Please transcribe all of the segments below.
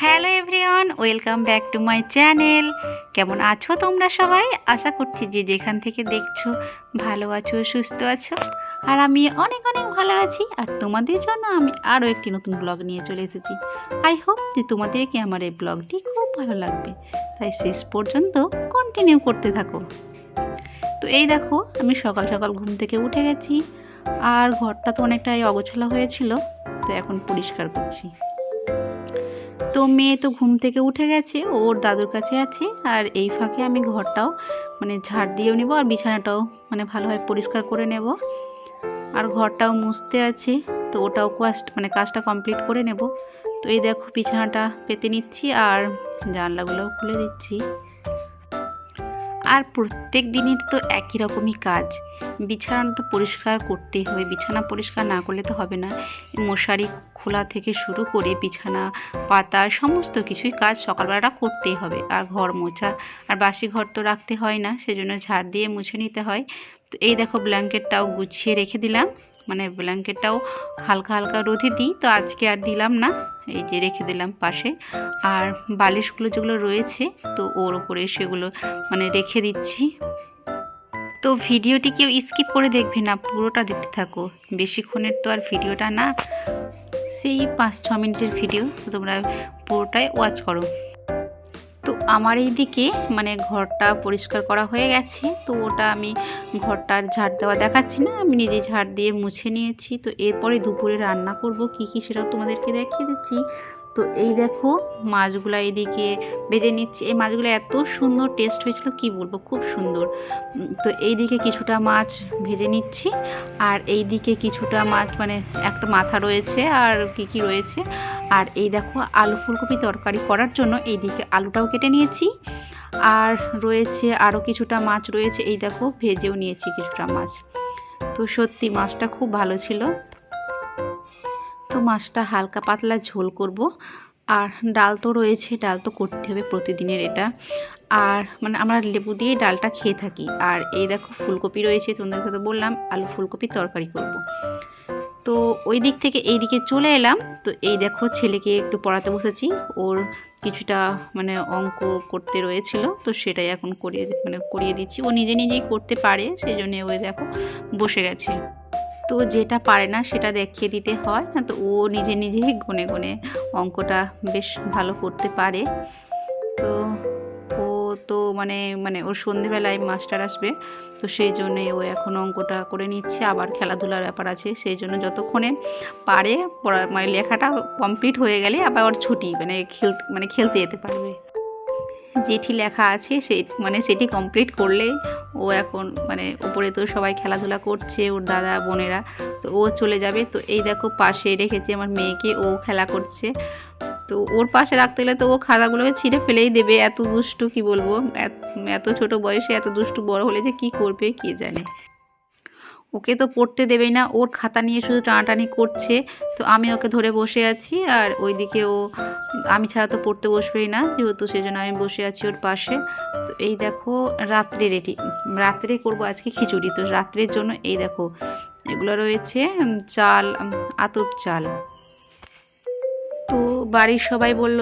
Hello everyone, welcome back to my channel. কেমন আছো তোমরা সবাই? আশা করছি যে যেখান থেকে দেখছো ভালো আছো, সুস্থ আছো। আর আমি অনেক অনেক ভালো আছি। আর তোমাদের জন্য আমি আরও একটি নতুন ব্লগ নিয়ে চলে এসেছি। আই হোপ যে তোমাদেরকে আমার এই ব্লগটি খুব ভালো লাগবে, তাই শেষ পর্যন্ত কন্টিনিউ করতে থাকো। তো এই দেখো, আমি সকাল সকাল ঘুম থেকে উঠে গেছি। আর ঘরটা তো অনেকটাই অগোছালো হয়েছিল, তো এখন পরিষ্কার করছি। তো মেয়ে তো ঘুম থেকে উঠে গেছে, ওর দাদুর কাছে আছে। আর এই ফাঁকে আমি ঘরটাও ঝাড় দিয়েও নেব, আর বিছানাটাও ভালোভাবে পরিষ্কার করে নেব। আর ঘরটাও মুছতে আছে, তো ওটাও কাজটা কমপ্লিট করে নেব। তো এই দেখো, বিছানাটা পেতে নিচ্ছি আর জানলাগুলোও খুলে দিচ্ছি। আর প্রত্যেক দিনের তো একই রকমই কাজ, বিছানা তো পরিষ্কার করতেই হবে। বিছানা পরিষ্কার না করলে তো হবে না। মশারি খোলা থেকে শুরু করে বিছানা পাতা সমস্ত কিছুই কাজ সকালবেলাটা করতেই হবে। আর ঘর মোছা, আর বাসি ঘর তো রাখতে হয় না, সেজন্য ঝাড় দিয়ে মুছে নিতে হয়। তো এই দেখো, ব্ল্যাঙ্কেটটাও গুছিয়ে রেখে দিলাম। ব্ল্যাঙ্কেটটাও হালকা হালকা রোদে দিই, তো আজকে আর দিলাম না, এই যে রেখে দিলাম পাশে। আর বালিশগুলো যেগুলো রয়েছে, তো ওর ওপরে সেগুলো রেখে দিচ্ছি। তো ভিডিওটি কেউ স্কিপ করে দেখবে না, পুরোটা দেখতে থাকো। বেশিক্ষণের তো আর ভিডিওটা না, সেই 5-6 মিনিটের ভিডিও, তোমরা পুরোটাই ওয়াচ করো। তো আমার এই দিকে ঘরটা পরিষ্কার করা হয়ে গেছে, তো ওটা আমি ঘরটার ঝাড় দেওয়া দেখাচ্ছি না, আমি নিজে ঝাড় দিয়ে মুছে নিয়েছি। তো এরপরে দুপুরে রান্না করব কি কি সেটাও তোমাদেরকে দেখিয়ে দিচ্ছি। তো এই দেখো, মাছগুলো এইদিকে ভেজে নিচ্ছি। এই মাছগুলো এত সুন্দর টেস্ট হয়েছিল, কি বলবো, খুব সুন্দর। তো এইদিকে কিছুটা মাছ ভেজে নিচ্ছি, আর এই দিকে কিছুটা মাছ একটা মাথা রয়েছে, আর কি কি রয়েছে। আর এই দেখো, আলু ফুলকপি তরকারি করার জন্য এইদিকে আলুটাও কেটে নিয়েছি। আর রয়েছে আরও কিছুটা মাছ রয়েছে, এই দেখো ভেজেও নিয়েছি কিছুটা মাছ। তো সত্যি মাছটা খুব ভালো ছিল। তো মাছটা হালকা পাতলা ঝোল করব। আর ডাল তো রয়েছে, ডাল তো করতে হবে প্রতিদিনের এটা। আর আমরা লেবু দিয়ে ডালটা খেয়ে থাকি। আর এই দেখো, ফুলকপি রয়েছে, তোমাদেরকে তো বললাম আলু ফুলকপি তরকারি করব। তো ওই দিক থেকে এই দিকে চলে এলাম। তো এই দেখো, ছেলেকে একটু পড়াতে বসেছি। ওর কিছুটা অঙ্ক করতে রয়েছিল, তো সেটাই এখন করিয়ে দিচ্ছি। ও নিজে নিজেই করতে পারে, সেই জন্য ওই দেখো বসে গেছে। তো যেটা পারে না সেটা দেখিয়ে দিতে হয় না, তো ও নিজে নিজেই গুনে গুনে অঙ্কটা বেশ ভালো করতে পারে। তো ও তো ওর সন্ধেবেলায় মাস্টার আসবে, তো সেই জন্যে ও এখন অঙ্কটা করে নিচ্ছে। আবার খেলাধুলার ব্যাপার আছে, সেই জন্য যতক্ষণে পারে পড়া লেখাটা কমপ্লিট হয়ে গেলে আবার ওর ছুটি, খেলতে যেতে পারবে। যেটি লেখা আছে সেটি কমপ্লিট করলেই ও এখন উপরে তো সবাই খেলাধুলা করছে, ওর দাদা বোনেরা, তো ও চলে যাবে। তো এই দেখো, পাশে রেখেছি আমার মেয়েকে, ও খেলা করছে। তো ওর পাশে রাখতে গেলে তো ও খাতাগুলোকে ছিঁড়ে ফেলেই দেবে, এত দুষ্টু, কি বলবো, এত ছোট বয়সে এত দুষ্টু, বড় হলে যে কি করবে কে জানে। ওকে তো পড়তে দেবেই না, ওর খাতা নিয়ে শুধু টানাটানি করছে। তো আমি ওকে ধরে বসে আছি, আর ওইদিকে ও আমি ছাড়া তো পড়তে বসবেই না, যেহেতু সেই জন্য আমি বসে আছি ওর পাশে। তো এই দেখো, রাত্রে করব আজকে খিচুড়ি। তো রাত্রের জন্য এই দেখো, এগুলো রয়েছে চাল, আতপ চাল। তো বাড়ির সবাই বলল,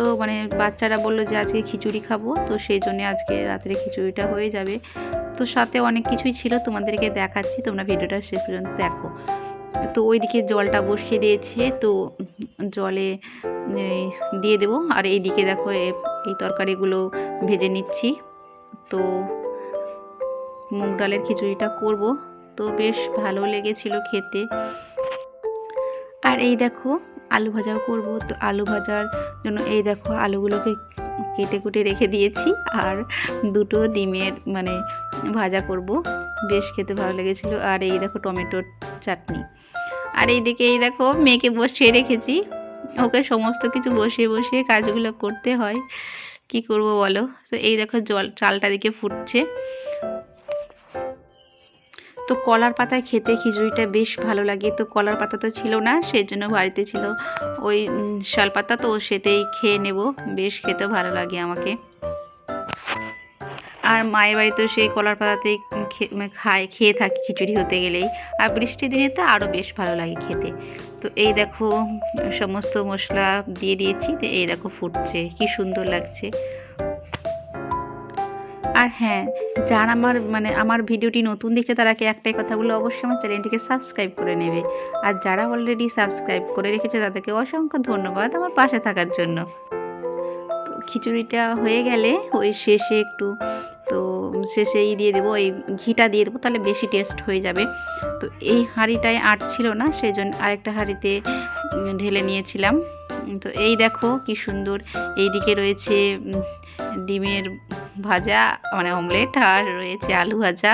বাচ্চারা বলল যে আজকে খিচুড়ি খাবো, তো সেই জন্য আজকে রাত্রে খিচুড়িটা হয়ে যাবে। তো সাথে অনেক কিছুই ছিল, তোমাদেরকে দেখাচ্ছি, তোমরা ভিডিওটা শেষ পর্যন্ত দেখো। তো ওইদিকে জলটা বসিয়ে দিয়েছে, তো জলে দিয়ে দেবো। আর এইদিকে দেখো, এই তরকারিগুলো ভেজে নিচ্ছি। তো মুগ ডালের খিচুড়িটা করব, তো বেশ ভালো লেগেছিল খেতে। আর এই দেখো, আলু ভাজাও করব। তো আলু ভাজার জন্য এই দেখো, আলুগুলোকে কেটে কুটে রেখে দিয়েছি। আর দুটো ডিমের ভাজা করব, বেশ খেতে ভালো লেগেছিল। আর এই দেখো, টমেটোর চাটনি। আর এইদিকে এই দেখো, মেয়েকে বসিয়ে রেখেছি, ওকে সমস্ত কিছু বসিয়ে বসিয়ে কাজগুলো করতে হয়, কি করব বলো। তো এই দেখো, চালটা দিকে ফুটছে। তো কলার পাতায় খেতে খিচুড়িটা বেশ ভালো লাগে। তো কলার পাতা তো ছিল না, সেই জন্য বাড়িতে ছিল ওই শাল পাতা, তো সেটাই খেয়ে নেব, বেশ খেতে ভালো লাগে আমাকে। আর মায়ের বাড়ি তো সেই কলার পাতাতেই খেয়ে থাকি খিচুড়ি হতে গেলেই। আর বৃষ্টির দিনে তো আরও বেশ ভালো লাগে খেতে। তো এই দেখো সমস্ত মশলা দিয়ে দিয়েছি, তো এই দেখো ফুটছে, কি সুন্দর লাগছে। আর হ্যাঁ, যারা আমার ভিডিওটি নতুন দেখছে তারাকে একটাই কথা বলে অবশ্যই আমার চ্যানেলটিকে সাবস্ক্রাইব করে নেবে। আর যারা অলরেডি সাবস্ক্রাইব করে রেখেছে তাদেরকে অসংখ্য ধন্যবাদ আমার পাশে থাকার জন্য। তো খিচুড়িটা হয়ে গেলে ওই শেষে একটু শেষেই দিয়ে দেবো, এই ঘিটা দিয়ে দেবো, তাহলে বেশি টেস্ট হয়ে যাবে। তো এই হাঁড়িটায় আট ছিল না, সেই জন্য আরেকটা হাঁড়িতে ঢেলে নিয়েছিলাম। তো এই দেখো কি সুন্দর, এইদিকে রয়েছে ডিমের ভাজা মানে অমলেট, আর রয়েছে আলু ভাজা,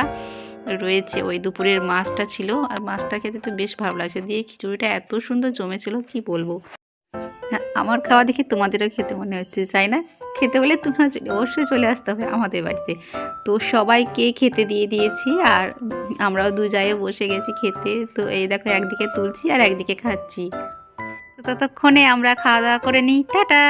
রয়েছে ওই দুপুরের মাছটা ছিল। আর মাছটা খেতে তো বেশ ভালো লাগছে, দিয়ে খিচুড়িটা এত সুন্দর জমেছিল কি বলবো। হ্যাঁ, আমার খাওয়া দেখে তোমাদেরও খেতে মনে হচ্ছে, তাই না? খেতে হলে তোমরা অবশ্যই চলে আসতে হবে আমাদের বাড়িতে। তো সবাইকে খেতে দিয়ে দিয়েছি, আর আমরাও দু জায়গায় বসে গেছি খেতে। তো এই দেখো একদিকে তুলছি আর একদিকে খাচ্ছি। তো ততক্ষণে আমরা খাওয়া দাওয়া করে নিই, টাটা।